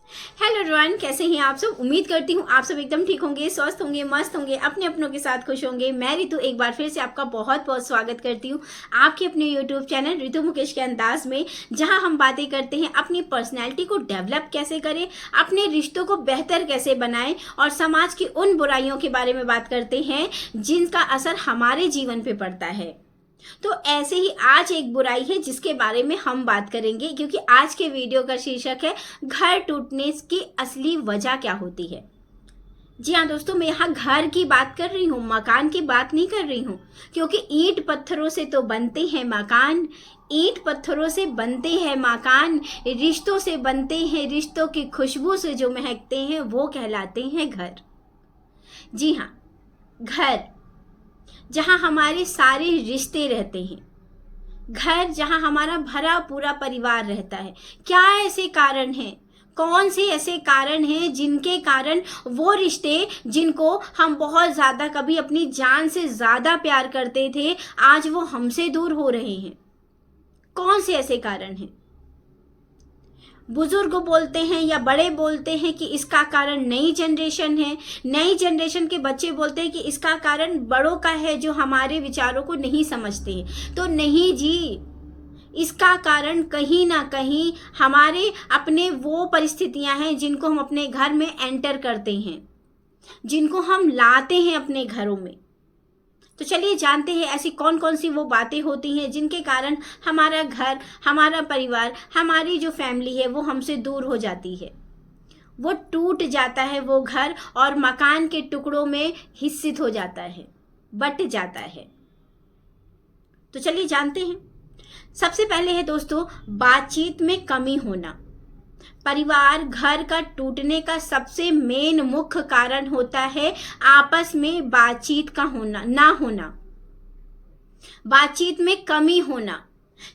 Hello everyone, कैसे हैं आप सब। उम्मीद करती हूँ आप सब एकदम ठीक होंगे, स्वस्थ होंगे, मस्त होंगे, अपने अपनों के साथ खुश होंगे। मैं रितु एक बार फिर से आपका बहुत बहुत स्वागत करती हूँ आपके अपने यूट्यूब चैनल रितु मुकेश के अंदाज में, जहाँ हम बातें करते हैं अपनी पर्सनैलिटी को डेवलप कैसे करें, अपने रिश्तों को बेहतर कैसे बनाएं और समाज की उन बुराइयों के बारे में बात करते हैं जिनका असर हमारे जीवन पे पड़ता है। तो ऐसे ही आज एक बुराई है जिसके बारे में हम बात करेंगे, क्योंकि आज के वीडियो का शीर्षक है घर टूटने की असली वजह क्या होती है। जी हाँ दोस्तों, मैं यहाँ घर की बात कर रही हूँ, मकान की बात नहीं कर रही हूँ, क्योंकि ईंट पत्थरों से तो बनते हैं मकान, ईंट पत्थरों से बनते हैं मकान, रिश्तों से बनते हैं, रिश्तों की खुशबू से जो महकते हैं वो कहलाते हैं घर। जी हाँ, घर जहाँ हमारे सारे रिश्ते रहते हैं, घर जहाँ हमारा भरा पूरा परिवार रहता है। क्या ऐसे कारण हैं, कौन से ऐसे कारण हैं जिनके कारण वो रिश्ते जिनको हम बहुत ज़्यादा कभी अपनी जान से ज़्यादा प्यार करते थे आज वो हमसे दूर हो रहे हैं। कौन से ऐसे कारण हैं। बुजुर्ग बोलते हैं या बड़े बोलते हैं कि इसका कारण नई जनरेशन है, नई जनरेशन के बच्चे बोलते हैं कि इसका कारण बड़ों का है जो हमारे विचारों को नहीं समझते हैं। तो नहीं जी, इसका कारण कहीं ना कहीं हमारे अपने वो परिस्थितियां हैं जिनको हम अपने घर में एंटर करते हैं, जिनको हम लाते हैं अपने घरों में। तो चलिए जानते हैं ऐसी कौन कौन सी वो बातें होती हैं जिनके कारण हमारा घर, हमारा परिवार, हमारी जो फैमिली है वो हमसे दूर हो जाती है, वो टूट जाता है वो घर और मकान के टुकड़ों में हिस्सित हो जाता है, बट जाता है। तो चलिए जानते हैं। सबसे पहले है दोस्तों बातचीत में कमी होना। परिवार घर का टूटने का सबसे मेन मुख्य कारण होता है आपस में बातचीत का होना ना होना, बातचीत में कमी होना।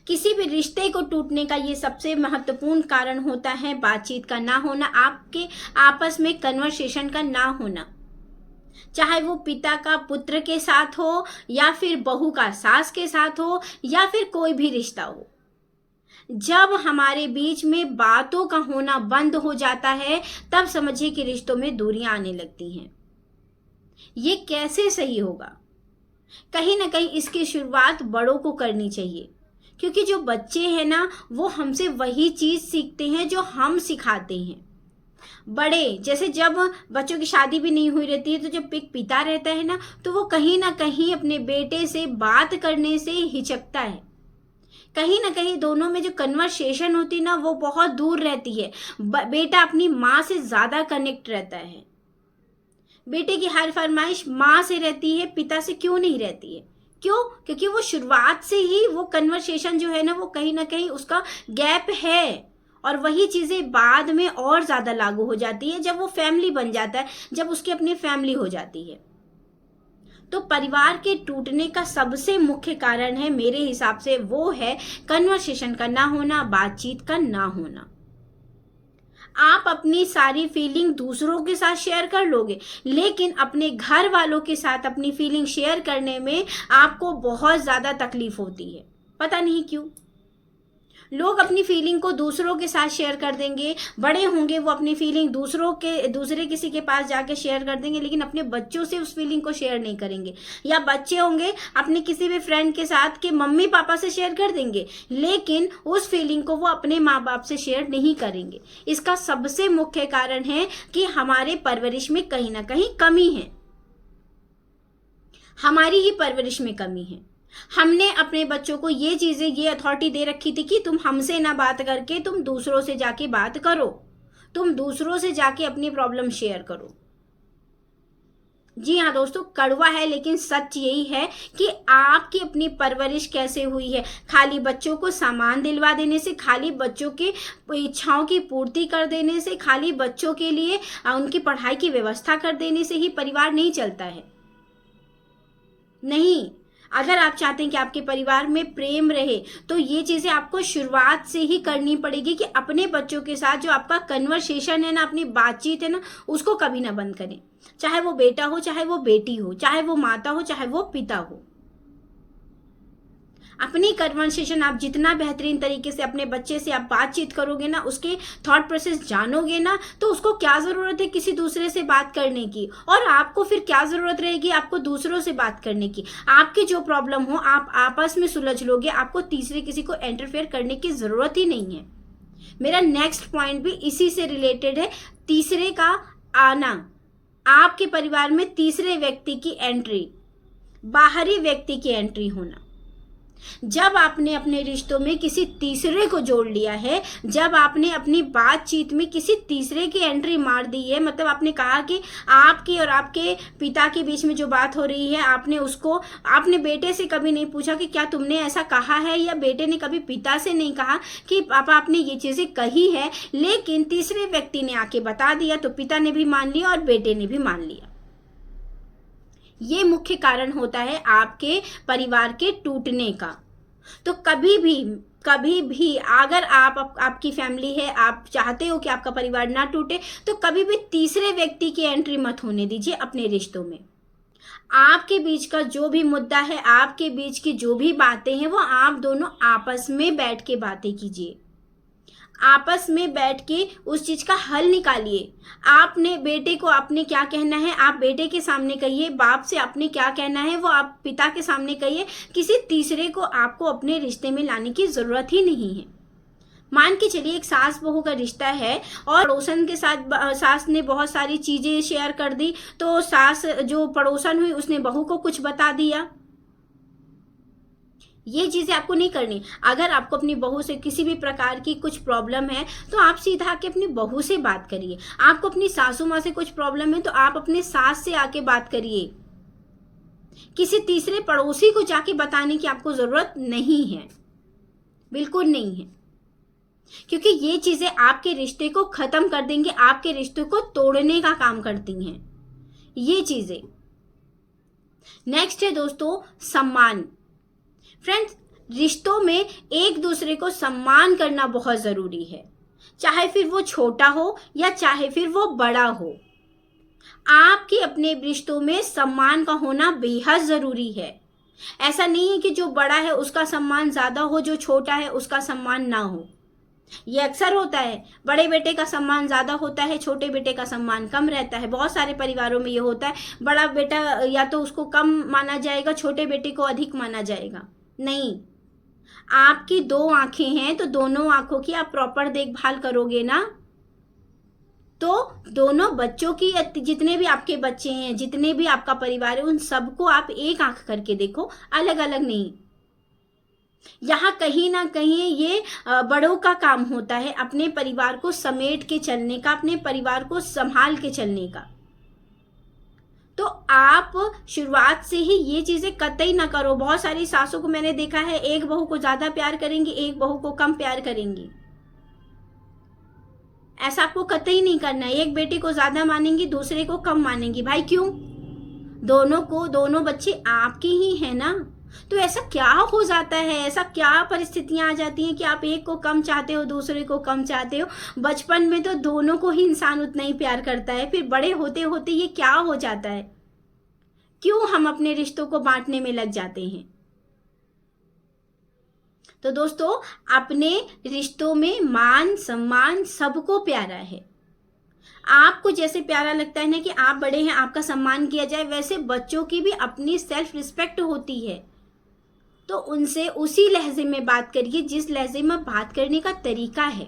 किसी भी रिश्ते को टूटने का ये सबसे महत्वपूर्ण कारण होता है बातचीत का ना होना, आपके आपस में कन्वर्सेशन का ना होना। चाहे वो पिता का पुत्र के साथ हो या फिर बहू का सास के साथ हो या फिर कोई भी रिश्ता हो, जब हमारे बीच में बातों का होना बंद हो जाता है तब समझिए कि रिश्तों में दूरियां आने लगती हैं। ये कैसे सही होगा। कहीं ना कहीं इसकी शुरुआत बड़ों को करनी चाहिए, क्योंकि जो बच्चे हैं ना वो हमसे वही चीज सीखते हैं जो हम सिखाते हैं। बड़े जैसे जब बच्चों की शादी भी नहीं हुई रहती है तो जब एक पिता रहता है ना तो वो कहीं ना कहीं अपने बेटे से बात करने से हिचकता है। कहीं ना कहीं दोनों में जो कन्वर्सेशन होती है ना वो बहुत दूर रहती है। बेटा अपनी माँ से ज़्यादा कनेक्ट रहता है, बेटे की हर फरमाइश माँ से रहती है, पिता से क्यों नहीं रहती है। क्यों? क्योंकि वो शुरुआत से ही वो कन्वर्सेशन जो है ना वो कहीं ना कहीं उसका गैप है, और वही चीज़ें बाद में और ज़्यादा लागू हो जाती है जब वो फैमिली बन जाता है, जब उसकी अपनी फैमिली हो जाती है। तो परिवार के टूटने का सबसे मुख्य कारण है मेरे हिसाब से वो है कन्वर्सेशन का ना होना, बातचीत का ना होना। आप अपनी सारी फीलिंग दूसरों के साथ शेयर कर लोगे, लेकिन अपने घर वालों के साथ अपनी फीलिंग शेयर करने में आपको बहुत ज़्यादा तकलीफ होती है। पता नहीं क्यों लोग अपनी फीलिंग को दूसरों के साथ शेयर कर देंगे, बड़े होंगे वो अपनी फीलिंग दूसरे किसी के पास जाके शेयर कर देंगे, लेकिन अपने बच्चों से उस फीलिंग को शेयर नहीं करेंगे। या बच्चे होंगे अपने किसी भी फ्रेंड के साथ के मम्मी पापा से शेयर कर देंगे, लेकिन उस फीलिंग को वो अपने माँ बाप से शेयर नहीं करेंगे। इसका सबसे मुख्य कारण है कि हमारे परवरिश में कहीं ना कहीं कमी है, हमारी ही परवरिश में कमी है। हमने अपने बच्चों को ये चीजें, ये अथॉरिटी दे रखी थी कि तुम हमसे ना बात करके तुम दूसरों से जाके बात करो, तुम दूसरों से जाके अपनी प्रॉब्लम शेयर करो। जी हाँ दोस्तों, कड़वा है लेकिन सच यही है कि आपकी अपनी परवरिश कैसे हुई है। खाली बच्चों को सामान दिलवा देने से, खाली बच्चों के इच्छाओं की पूर्ति कर देने से, खाली बच्चों के लिए उनकी पढ़ाई की व्यवस्था कर देने से ही परिवार नहीं चलता है। नहीं, अगर आप चाहते हैं कि आपके परिवार में प्रेम रहे तो ये चीज़ें आपको शुरुआत से ही करनी पड़ेगी कि अपने बच्चों के साथ जो आपका कन्वर्सेशन है ना, अपनी बातचीत है ना, उसको कभी ना बंद करें। चाहे वो बेटा हो, चाहे वो बेटी हो, चाहे वो माता हो, चाहे वो पिता हो। अपनी कन्वर्सेशन आप जितना बेहतरीन तरीके से अपने बच्चे से आप बातचीत करोगे ना, उसके थॉट प्रोसेस जानोगे ना, तो उसको क्या ज़रूरत है किसी दूसरे से बात करने की, और आपको फिर क्या ज़रूरत रहेगी आपको दूसरों से बात करने की। आपकी जो प्रॉब्लम हो आप आपस में सुलझ लोगे, आपको तीसरे किसी को इंटरफेयर करने की ज़रूरत ही नहीं है। मेरा नेक्स्ट पॉइंट भी इसी से रिलेटेड है, तीसरे का आना, आपके परिवार में तीसरे व्यक्ति की एंट्री, बाहरी व्यक्ति की एंट्री होना। जब आपने अपने रिश्तों में किसी तीसरे को जोड़ लिया है, जब आपने अपनी बातचीत में किसी तीसरे की एंट्री मार दी है, मतलब आपने कहा कि आपके और आपके पिता के बीच में जो बात हो रही है, आपने बेटे से कभी नहीं पूछा कि क्या तुमने ऐसा कहा है, या बेटे ने कभी पिता से नहीं कहा कि पापा आपने ये चीज़ें कही है, लेकिन तीसरे व्यक्ति ने आके बता दिया तो पिता ने भी मान लिया और बेटे ने भी मान लिया। ये मुख्य कारण होता है आपके परिवार के टूटने का। तो कभी भी अगर आपकी फैमिली है, आप चाहते हो कि आपका परिवार ना टूटे, तो कभी भी तीसरे व्यक्ति की एंट्री मत होने दीजिए अपने रिश्तों में। आपके बीच का जो भी मुद्दा है, आपके बीच की जो भी बातें हैं, वो आप दोनों आपस में बैठ के बातें कीजिए, आपस में बैठ के उस चीज का हल निकालिए। आपने बेटे को आपने क्या कहना है आप बेटे के सामने कहिए, बाप से आपने क्या कहना है वो आप पिता के सामने कहिए। किसी तीसरे को आपको अपने रिश्ते में लाने की जरूरत ही नहीं है। मान के चलिए एक सास बहू का रिश्ता है और पड़ोसन के साथ सास ने बहुत सारी चीजें शेयर कर दी, तो सास जो पड़ोसन हुई उसने बहू को कुछ बता दिया। ये चीजें आपको नहीं करनी। अगर आपको अपनी बहू से किसी भी प्रकार की कुछ प्रॉब्लम है तो आप सीधा आके अपनी बहू से बात करिए। आपको अपनी सासू माँ से कुछ प्रॉब्लम है तो आप अपने सास से आके बात करिए। किसी तीसरे पड़ोसी को जाके बताने की आपको जरूरत नहीं है, बिल्कुल नहीं है, क्योंकि ये चीजें आपके रिश्ते को खत्म कर देंगे, आपके रिश्ते को तोड़ने का काम करती हैं ये चीजें। नेक्स्ट है दोस्तों सम्मान। फ्रेंड्स, रिश्तों में एक दूसरे को सम्मान करना बहुत जरूरी है, चाहे फिर वो छोटा हो या चाहे फिर वो बड़ा हो। आपके अपने रिश्तों में सम्मान का होना बेहद जरूरी है। ऐसा नहीं है कि जो बड़ा है उसका सम्मान ज्यादा हो, जो छोटा है उसका सम्मान ना हो। ये अक्सर होता है, बड़े बेटे का सम्मान ज्यादा होता है, छोटे बेटे का सम्मान कम रहता है। बहुत सारे परिवारों में ये होता है, बड़ा बेटा या तो उसको कम माना जाएगा, छोटे बेटे को अधिक माना जाएगा। नहीं, आपकी दो आंखें हैं तो दोनों आंखों की आप प्रॉपर देखभाल करोगे ना, तो दोनों बच्चों की, जितने भी आपके बच्चे हैं, जितने भी आपका परिवार है, उन सबको आप एक आंख करके देखो, अलग अलग नहीं। यहाँ कहीं ना कहीं ये बड़ों का काम होता है अपने परिवार को समेट के चलने का, अपने परिवार को संभाल के चलने का। तो आप शुरुआत से ही ये चीजें कतई ना करो। बहुत सारी सासों को मैंने देखा है, एक बहू को ज्यादा प्यार करेंगी, एक बहू को कम प्यार करेंगी। ऐसा आपको कतई नहीं करना है। एक बेटे को ज्यादा मानेंगी, दूसरे को कम मानेंगी। भाई क्यों? दोनों बच्चे आपके ही हैं ना। तो ऐसा क्या हो जाता है, ऐसा क्या परिस्थितियां आ जाती हैं कि आप एक को कम चाहते हो, दूसरे को कम चाहते हो। बचपन में तो दोनों को ही इंसान उतना ही प्यार करता है, फिर बड़े होते होते ये क्या हो जाता है? क्यों हम अपने रिश्तों को बांटने में लग जाते हैं? तो दोस्तों, अपने रिश्तों में मान सम्मान सबको प्यारा है। आपको जैसे प्यारा लगता है ना कि आप बड़े हैं, आपका सम्मान किया जाए, वैसे बच्चों की भी अपनी सेल्फ रिस्पेक्ट होती है। तो उनसे उसी लहजे में बात करिए जिस लहजे में बात करने का तरीका है।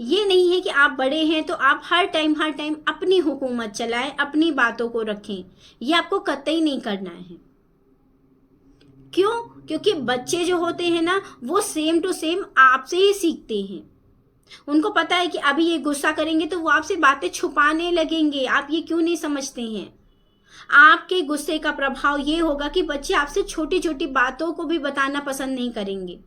ये नहीं है कि आप बड़े हैं तो आप हर टाइम अपनी हुकूमत चलाएं, अपनी बातों को रखें। ये आपको कतई नहीं करना है। क्यों? क्योंकि बच्चे जो होते हैं ना, वो सेम टू सेम आपसे ही सीखते हैं। उनको पता है कि अभी ये गुस्सा करेंगे तो वो आपसे बातें छुपाने लगेंगे। आप ये क्यों नहीं समझते हैं? आपके गुस्से का प्रभाव ये होगा कि बच्चे आपसे छोटी छोटी बातों को भी बताना पसंद नहीं करेंगे।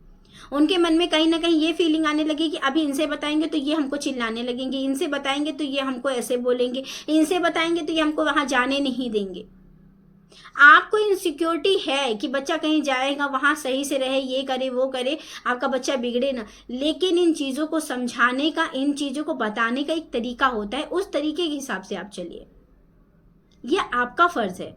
उनके मन में कहीं ना कहीं ये फीलिंग आने लगी कि अभी इनसे बताएंगे तो ये हमको चिल्लाने लगेंगे, इनसे बताएंगे तो ये हमको ऐसे बोलेंगे, इनसे बताएंगे तो ये हमको वहां जाने नहीं देंगे। आपको इनसिक्योरिटी है कि बच्चा कहीं जाएगा वहां सही से रहे, ये करे वो करे, आपका बच्चा बिगड़े ना। लेकिन इन चीजों को समझाने का, इन चीजों को बताने का एक तरीका होता है, उस तरीके के हिसाब से आप चलिए। यह आपका फर्ज है।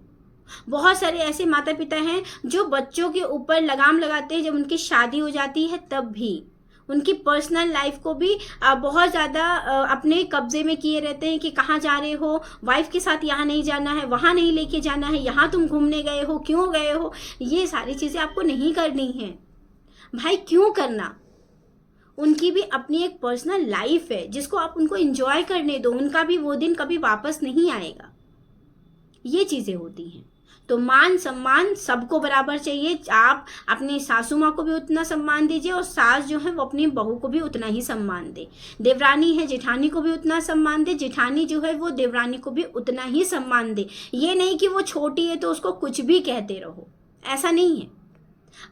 बहुत सारे ऐसे माता पिता हैं जो बच्चों के ऊपर लगाम लगाते हैं, जब उनकी शादी हो जाती है तब भी उनकी पर्सनल लाइफ को भी बहुत ज़्यादा अपने कब्जे में किए रहते हैं कि कहाँ जा रहे हो, वाइफ के साथ यहाँ नहीं जाना है, वहाँ नहीं लेके जाना है, यहाँ तुम घूमने गए हो, क्यों गए हो। ये सारी चीज़ें आपको नहीं करनी है भाई, क्यों करना। उनकी भी अपनी एक पर्सनल लाइफ है जिसको आप उनको एंजॉय करने दो, उनका भी वो दिन कभी वापस नहीं आएगा। ये चीज़ें होती हैं। तो मान सम्मान सबको बराबर चाहिए। आप अपनी सासू माँ को भी उतना सम्मान दीजिए और सास जो है वो अपनी बहू को भी उतना ही सम्मान दे। देवरानी है जेठानी को भी उतना सम्मान दे, जेठानी जो है वो देवरानी को भी उतना ही सम्मान दे। ये नहीं कि वो छोटी है तो उसको कुछ भी कहते रहो, ऐसा नहीं है।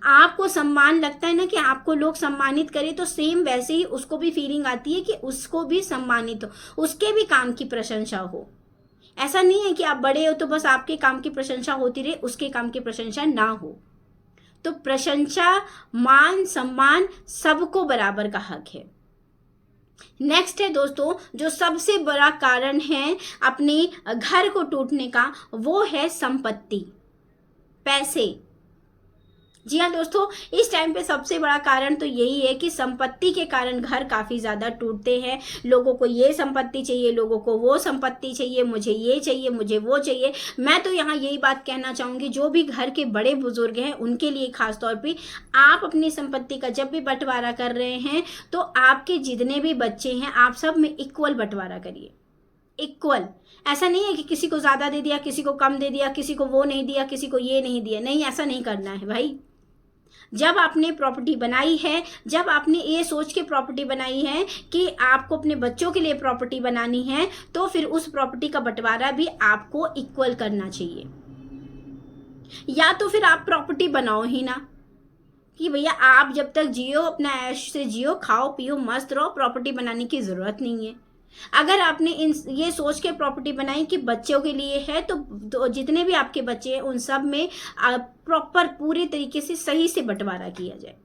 आपको सम्मान लगता है ना कि आपको लोग सम्मानित करें, तो सेम वैसे ही उसको भी फीलिंग आती है कि उसको भी सम्मानित हो, उसके भी काम की प्रशंसा हो। ऐसा नहीं है कि आप बड़े हो तो बस आपके काम की प्रशंसा होती रहे, उसके काम की प्रशंसा ना हो। तो प्रशंसा, मान सम्मान सबको बराबर का हक है। नेक्स्ट है दोस्तों, जो सबसे बड़ा कारण है अपने घर को टूटने का, वो है संपत्ति, पैसे। जी हाँ दोस्तों, इस टाइम पे सबसे बड़ा कारण तो यही है कि संपत्ति के कारण घर काफ़ी ज़्यादा टूटते हैं। लोगों को ये संपत्ति चाहिए, लोगों को वो संपत्ति चाहिए, मुझे ये चाहिए, मुझे वो चाहिए। मैं तो यहाँ यही बात कहना चाहूँगी, जो भी घर के बड़े बुजुर्ग हैं उनके लिए खास तौर पे, आप अपनी संपत्ति का जब भी बंटवारा कर रहे हैं तो आपके जितने भी बच्चे हैं आप सब में इक्वल बंटवारा करिए। इक्वल, ऐसा नहीं है कि किसी को ज़्यादा दे दिया, किसी को कम दे दिया, किसी को वो नहीं दिया, किसी को ये नहीं दिया। नहीं, ऐसा नहीं करना है भाई। जब आपने प्रॉपर्टी बनाई है, जब आपने ये सोच के प्रॉपर्टी बनाई है कि आपको अपने बच्चों के लिए प्रॉपर्टी बनानी है, तो फिर उस प्रॉपर्टी का बंटवारा भी आपको इक्वल करना चाहिए। या तो फिर आप प्रॉपर्टी बनाओ ही ना, कि भैया आप जब तक जियो अपना ऐश से जियो, खाओ पियो मस्त रहो, प्रॉपर्टी बनाने की ज़रूरत नहीं है। अगर आपने ये सोच के प्रॉपर्टी बनाई कि बच्चों के लिए है, तो जितने भी आपके बच्चे हैं उन सब में प्रॉपर पूरे तरीके से सही से बंटवारा किया जाए।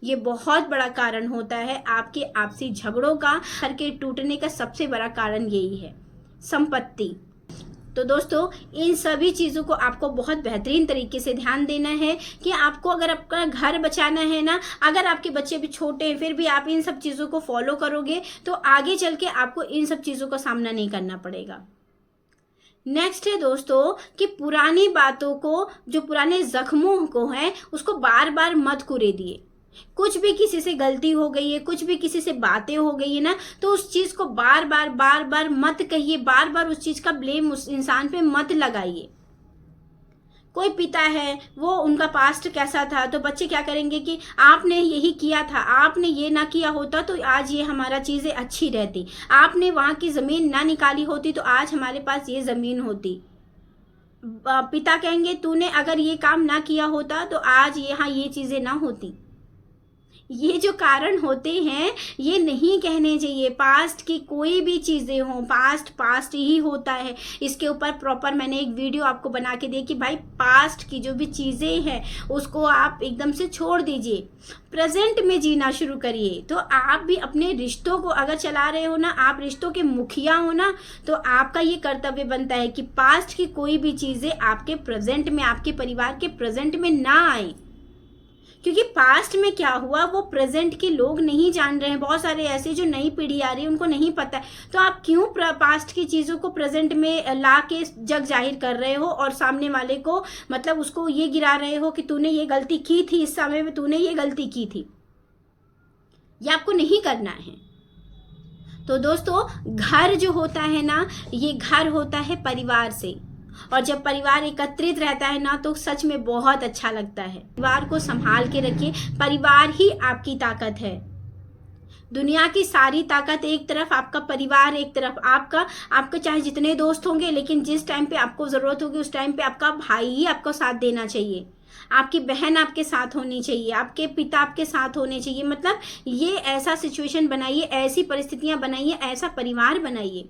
ये बहुत बड़ा कारण होता है आपके आपसी झगड़ों का, घर के टूटने का सबसे बड़ा कारण यही है, संपत्ति। तो दोस्तों, इन सभी चीज़ों को आपको बहुत बेहतरीन तरीके से ध्यान देना है कि आपको अगर आपका घर बचाना है ना, अगर आपके बच्चे भी छोटे हैं फिर भी आप इन सब चीज़ों को फॉलो करोगे तो आगे चल के आपको इन सब चीज़ों का सामना नहीं करना पड़ेगा। नेक्स्ट है दोस्तों कि पुरानी बातों को, जो पुराने जख्मों को है, उसको बार बार मत कुरेदिए। कुछ भी किसी से गलती हो गई है, कुछ भी किसी से बातें हो गई है ना, तो उस चीज़ को बार बार मत कहिए, बार बार उस चीज़ का ब्लेम उस इंसान पे मत लगाइए। कोई पिता है, वो उनका पास्ट कैसा था, तो बच्चे क्या करेंगे कि आपने यही किया था, आपने ये ना किया होता तो आज ये हमारा चीज़ें अच्छी रहती, आपने वहाँ की ज़मीन ना निकाली होती तो आज हमारे पास ये ज़मीन होती। पिता कहेंगे तूने अगर ये काम ना किया होता तो आज यहाँ ये चीज़ें ना होती। ये जो कारण होते हैं ये नहीं कहने चाहिए। पास्ट की कोई भी चीज़ें हों, पास्ट ही होता है। इसके ऊपर प्रॉपर मैंने एक वीडियो आपको बना के दी कि भाई पास्ट की जो भी चीज़ें हैं उसको आप एकदम से छोड़ दीजिए, प्रेजेंट में जीना शुरू करिए। तो आप भी अपने रिश्तों को अगर चला रहे हो ना, आप रिश्तों के मुखिया हो ना, तो आपका ये कर्तव्य बनता है कि पास्ट की कोई भी चीज़ें आपके प्रेजेंट में, आपके परिवार के प्रेजेंट में ना आए। क्योंकि पास्ट में क्या हुआ वो प्रेजेंट के लोग नहीं जान रहे हैं। बहुत सारे ऐसे जो नई पीढ़ी आ रही है उनको नहीं पता है, तो आप क्यों पास्ट की चीज़ों को प्रेजेंट में ला के जग जाहिर कर रहे हो और सामने वाले को मतलब उसको ये गिरा रहे हो कि तूने ये गलती की थी, इस समय में तूने ये गलती की थी। ये आपको नहीं करना है। तो दोस्तों, घर जो होता है ना, ये घर होता है परिवार से, और जब परिवार एकत्रित रहता है ना तो सच में बहुत अच्छा लगता है। परिवार को संभाल के रखिए, परिवार ही आपकी ताकत है। दुनिया की सारी ताकत एक तरफ, आपका परिवार एक तरफ। आपका चाहे जितने दोस्त होंगे, लेकिन जिस टाइम पे आपको ज़रूरत होगी उस टाइम पे आपका भाई ही आपको साथ देना चाहिए, आपकी बहन आपके साथ होनी चाहिए, आपके पिता आपके साथ होने चाहिए। मतलब ये ऐसा सिचुएशन बनाइए, ऐसी परिस्थितियाँ बनाइए, ऐसा परिवार बनाइए।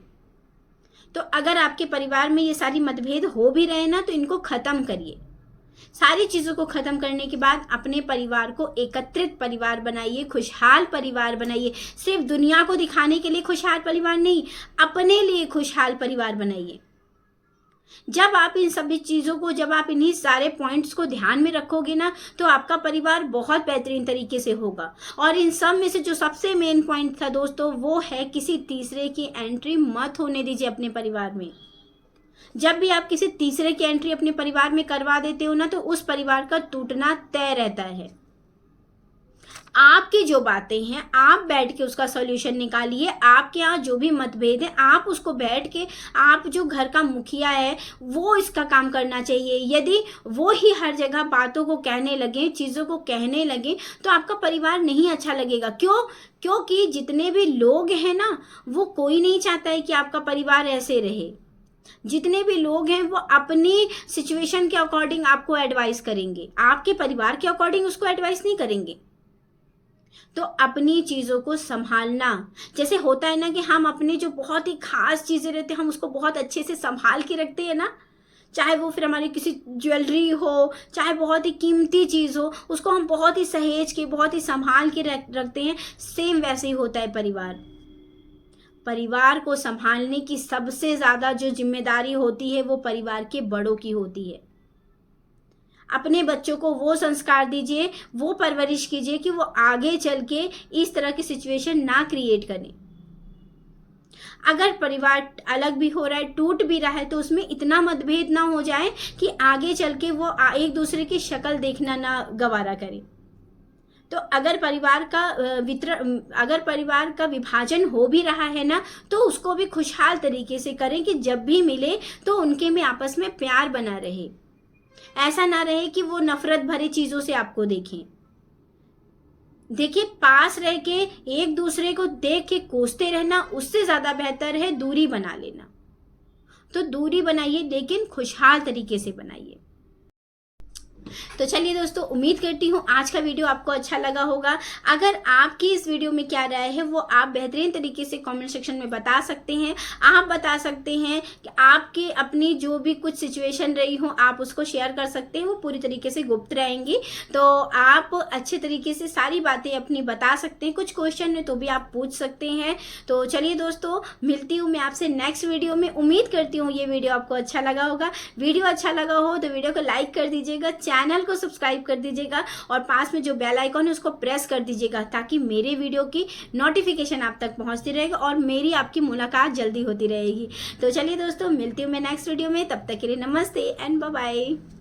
तो अगर आपके परिवार में ये सारी मतभेद हो भी रहे ना, तो इनको ख़त्म करिए। सारी चीज़ों को ख़त्म करने के बाद अपने परिवार को एकत्रित परिवार बनाइए, खुशहाल परिवार बनाइए। सिर्फ दुनिया को दिखाने के लिए खुशहाल परिवार नहीं, अपने लिए खुशहाल परिवार बनाइए। जब आप इन सभी चीज़ों को, जब आप इन्हीं सारे पॉइंट्स को ध्यान में रखोगे ना, तो आपका परिवार बहुत बेहतरीन तरीके से होगा। और इन सब में से जो सबसे मेन पॉइंट था दोस्तों, वो है किसी तीसरे की एंट्री मत होने दीजिए अपने परिवार में। जब भी आप किसी तीसरे की एंट्री अपने परिवार में करवा देते हो ना, तो उस परिवार का टूटना तय रहता है। आपकी जो बातें हैं, आप बैठ के उसका सॉल्यूशन निकालिए। आपके यहाँ जो भी मतभेद है, आप उसको बैठ के, आप जो घर का मुखिया है, वो इसका काम करना चाहिए। यदि वो ही हर जगह बातों को कहने लगे, चीज़ों को कहने लगे, तो आपका परिवार नहीं अच्छा लगेगा। क्योंकि जितने भी लोग हैं ना, वो कोई नहीं चाहता है कि आपका परिवार ऐसे रहे। जितने भी लोग हैं वो अपनी सिचुएशन के अकॉर्डिंग आपको एडवाइस करेंगे, आपके परिवार के अकॉर्डिंग उसको एडवाइस नहीं करेंगे। तो अपनी चीज़ों को संभालना, जैसे होता है ना कि हम अपने जो बहुत ही खास चीज़ें रहते हैं, हम उसको बहुत अच्छे से संभाल के रखते हैं ना, चाहे वो फिर हमारी किसी ज्वेलरी हो, चाहे बहुत ही कीमती चीज़ हो, उसको हम बहुत ही सहेज के, बहुत ही संभाल के रखते हैं। सेम वैसे ही होता है परिवार को संभालने की सबसे ज़्यादा जो जिम्मेदारी होती है, वो परिवार के बड़ों की होती है। अपने बच्चों को वो संस्कार दीजिए, वो परवरिश कीजिए कि वो आगे चल के इस तरह की सिचुएशन ना क्रिएट करें। अगर परिवार अलग भी हो रहा है, टूट भी रहा है, तो उसमें इतना मतभेद ना हो जाए कि आगे चल के वो एक दूसरे की शक्ल देखना ना गवारा करें। तो अगर परिवार का विभाजन हो भी रहा है ना, तो उसको भी खुशहाल तरीके से करें कि जब भी मिले तो उनके में आपस में प्यार बना रहे। ऐसा ना रहे कि वो नफरत भरी चीजों से आपको देखें। देखिए, पास रह के एक दूसरे को देख के कोसते रहना, उससे ज्यादा बेहतर है दूरी बना लेना। तो दूरी बनाइए, लेकिन खुशहाल तरीके से बनाइए। तो चलिए दोस्तों, उम्मीद करती हूँ आज का वीडियो आपको अच्छा लगा होगा। अगर आपकी इस वीडियो में क्या राय है, वो आप बेहतरीन तरीके से कमेंट सेक्शन में बता सकते हैं। आप बता सकते हैं कि आपकी अपनी जो भी कुछ सिचुएशन रही हो, आप उसको शेयर कर सकते हैं। वो पूरी तरीके से गुप्त रहेंगी, तो आप अच्छे तरीके से सारी बातें अपनी बता सकते हैं। कुछ क्वेश्चन है तो भी आप पूछ सकते हैं। तो चलिए दोस्तों, मिलती हूँ मैं आपसे नेक्स्ट वीडियो में। उम्मीद करती हूँ ये वीडियो आपको अच्छा लगा होगा। वीडियो अच्छा लगा हो तो वीडियो को लाइक कर दीजिएगा, चैनल को सब्सक्राइब कर दीजिएगा, और पास में जो बेल आइकॉन है उसको प्रेस कर दीजिएगा, ताकि मेरे वीडियो की नोटिफिकेशन आप तक पहुंचती रहेगी और मेरी आपकी मुलाकात जल्दी होती रहेगी। तो चलिए दोस्तों, मिलती हूँ मैं नेक्स्ट वीडियो में। तब तक के लिए नमस्ते एंड बाय बाय।